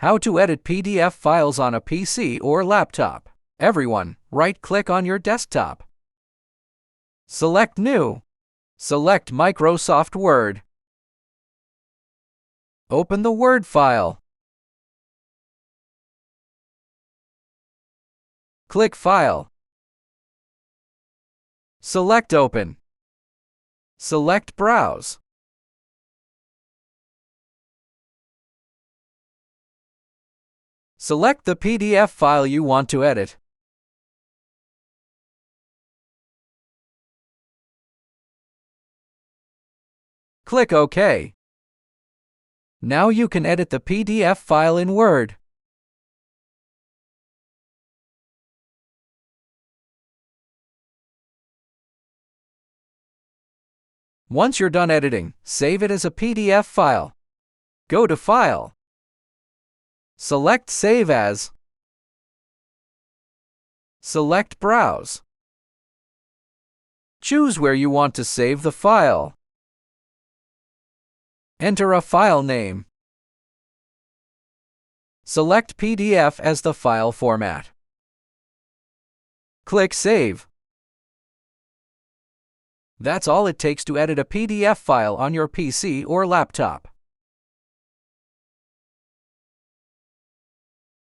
How to edit PDF files on a PC or laptop. Everyone, right-click on your desktop. Select New. Select Microsoft Word. Open the Word file. Click File. Select Open. Select Browse. Select the PDF file you want to edit. Click OK. Now you can edit the PDF file in Word. Once you're done editing, save it as a PDF file. Go to File. Select Save As. Select Browse. Choose where you want to save the file. Enter a file name. Select PDF as the file format. Click Save. That's all it takes to edit a PDF file on your PC or laptop.